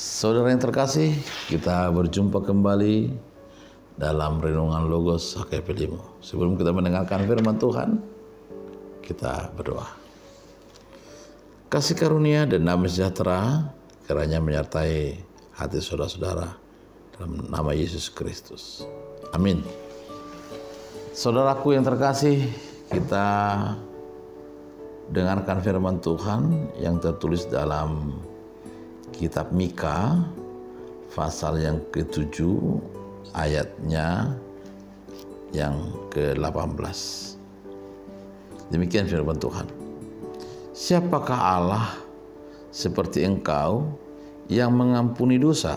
Saudara yang terkasih, kita berjumpa kembali dalam renungan Logos HKP Limo. Sebelum kita mendengarkan firman Tuhan, kita berdoa. Kasih karunia dan damai sejahtera kiranya menyertai hati saudara-saudara dalam nama Yesus Kristus. Amin. Saudaraku yang terkasih, kita dengarkan firman Tuhan yang tertulis dalam Kitab Mika pasal yang ke-7 ayatnya yang ke-18. Demikian firman Tuhan. Siapakah Allah seperti engkau yang mengampuni dosa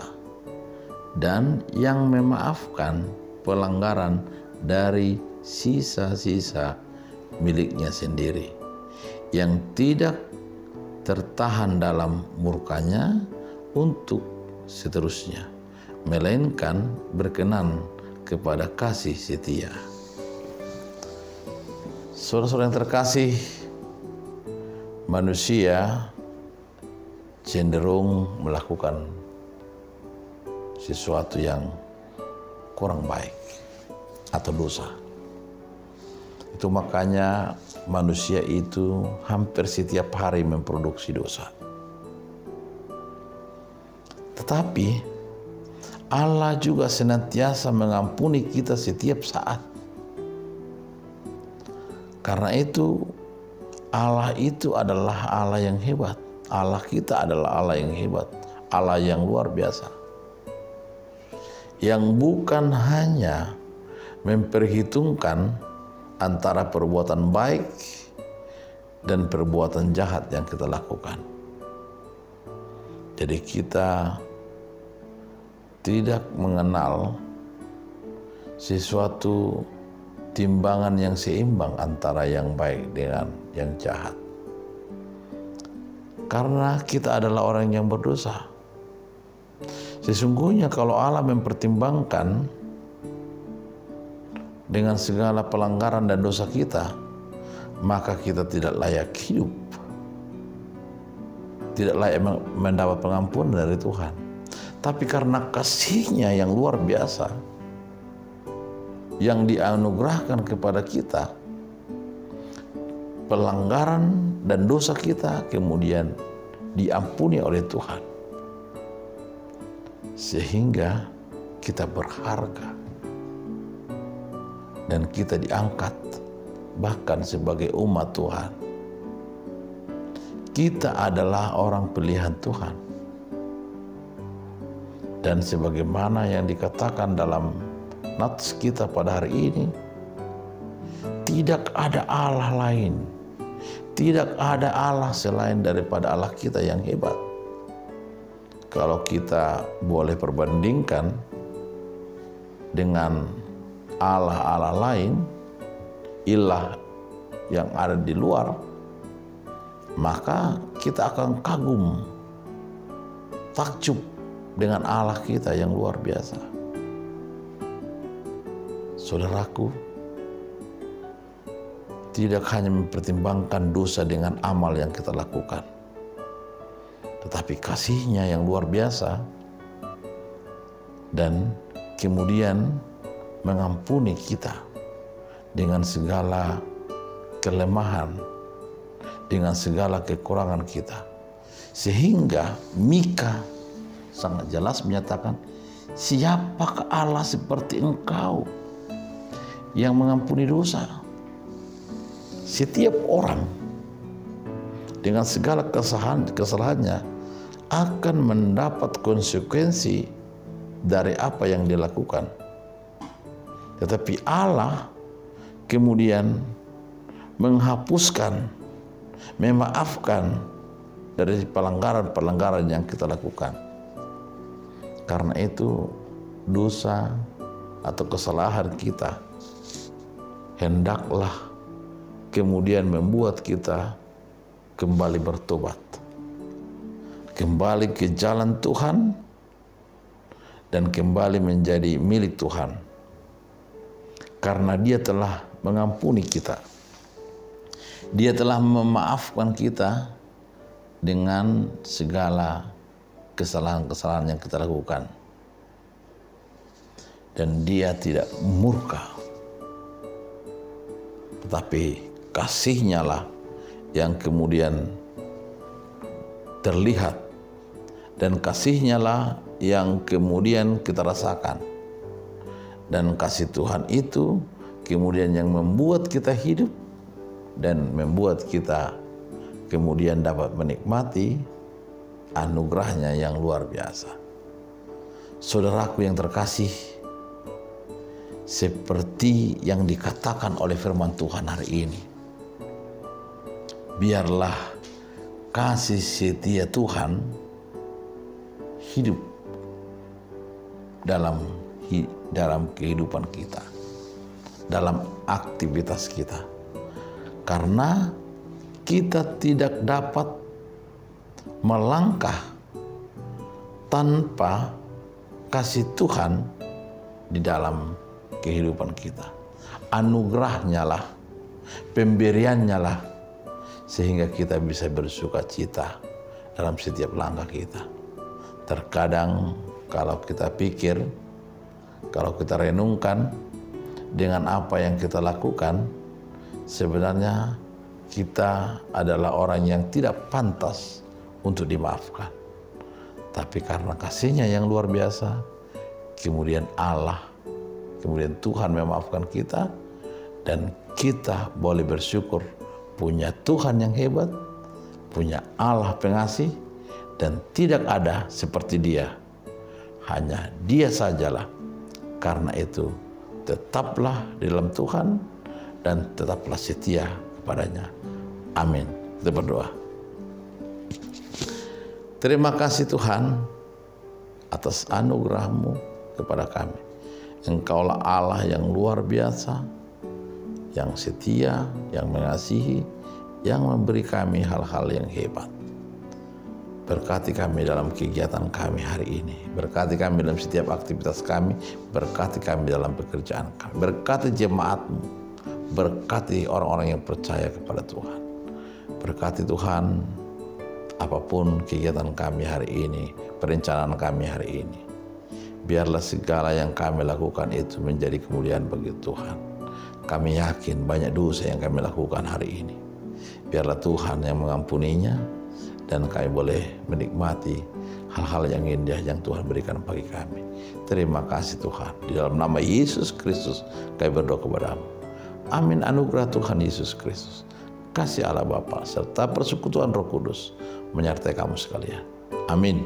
dan yang memaafkan pelanggaran dari sisa-sisa miliknya sendiri, yang tidak tertahan dalam murkanya untuk seterusnya, melainkan berkenan kepada kasih setia. Saudara-saudara yang terkasih, manusia cenderung melakukan sesuatu yang kurang baik atau dosa. Itu makanya manusia itu hampir setiap hari memproduksi dosa. Tetapi Allah juga senantiasa mengampuni kita setiap saat. Karena itu Allah itu adalah Allah yang hebat. Allah kita adalah Allah yang hebat. Allah yang luar biasa. Yang bukan hanya memperhitungkan antara perbuatan baik dan perbuatan jahat yang kita lakukan. Jadi kita tidak mengenal sesuatu timbangan yang seimbang antara yang baik dengan yang jahat. Karena kita adalah orang yang berdosa. Sesungguhnya kalau Allah mempertimbangkan dengan segala pelanggaran dan dosa kita, maka kita tidak layak hidup, tidak layak mendapat pengampunan dari Tuhan. Tapi karena kasih-Nya yang luar biasa yang dianugerahkan kepada kita, pelanggaran dan dosa kita kemudian diampuni oleh Tuhan, sehingga kita berharga dan kita diangkat bahkan sebagai umat Tuhan. Kita adalah orang pilihan Tuhan. Dan sebagaimana yang dikatakan dalam nats kita pada hari ini, tidak ada Allah lain, tidak ada Allah selain daripada Allah kita yang hebat. Kalau kita boleh perbandingkan dengan Allah-Allah lain, ilah yang ada di luar, maka kita akan kagum, takjub dengan Allah kita yang luar biasa. Saudaraku, tidak hanya mempertimbangkan dosa dengan amal yang kita lakukan, tetapi kasih-Nya yang luar biasa dan kemudian mengampuni kita dengan segala kelemahan, dengan segala kekurangan kita. Sehingga Mika sangat jelas menyatakan, siapakah Allah seperti engkau yang mengampuni dosa? Setiap orang dengan segala kesalahannya akan mendapat konsekuensi dari apa yang dilakukan. Tetapi Allah kemudian menghapuskan, memaafkan dari pelanggaran-pelanggaran yang kita lakukan. Karena itu dosa atau kesalahan kita hendaklah kemudian membuat kita kembali bertobat, kembali ke jalan Tuhan, dan kembali menjadi milik Tuhan. Karena Dia telah mengampuni kita, Dia telah memaafkan kita dengan segala kesalahan-kesalahan yang kita lakukan. Dan Dia tidak murka, tetapi kasih-Nya lah yang kemudian terlihat, dan kasih-Nya lah yang kemudian kita rasakan. Dan kasih Tuhan itu kemudian yang membuat kita hidup dan membuat kita kemudian dapat menikmati anugerah-Nya yang luar biasa. Saudaraku yang terkasih, seperti yang dikatakan oleh firman Tuhan hari ini, biarlah kasih setia Tuhan hidup dalam kehidupan kita, dalam aktivitas kita. Karena kita tidak dapat melangkah tanpa kasih Tuhan di dalam kehidupan kita. Anugerah-Nya lah, pemberian-Nya lah, sehingga kita bisa bersuka cita dalam setiap langkah kita. Terkadang kalau kita pikir, kalau kita renungkan dengan apa yang kita lakukan, sebenarnya kita adalah orang yang tidak pantas untuk dimaafkan. Tapi karena kasih-Nya yang luar biasa, kemudian kemudian Tuhan memaafkan kita, dan kita boleh bersyukur punya Tuhan yang hebat, punya Allah pengasih, dan tidak ada seperti Dia. Hanya Dia sajalah. Karena itu tetaplah di dalam Tuhan dan tetaplah setia kepadanya. Amin. Kita berdoa. Terima kasih Tuhan atas anugerah-Mu kepada kami. Engkaulah Allah yang luar biasa, yang setia, yang mengasihi, yang memberi kami hal-hal yang hebat. Berkati kami dalam kegiatan kami hari ini. Berkati kami dalam setiap aktivitas kami. Berkati kami dalam pekerjaan kami. Berkati jemaat-Mu. Berkati orang-orang yang percaya kepada Tuhan. Berkati Tuhan apapun kegiatan kami hari ini, perencanaan kami hari ini. Biarlah segala yang kami lakukan itu menjadi kemuliaan bagi Tuhan. Kami yakin banyak dosa yang kami lakukan hari ini. Biarlah Tuhan yang mengampuninya, dan kami boleh menikmati hal-hal yang indah yang Tuhan berikan bagi kami. Terima kasih Tuhan. Di dalam nama Yesus Kristus kami berdoa kepada-Mu. Amin. Anugerah Tuhan Yesus Kristus, kasih Allah Bapa, serta persekutuan Roh Kudus menyertai kamu sekalian. Amin.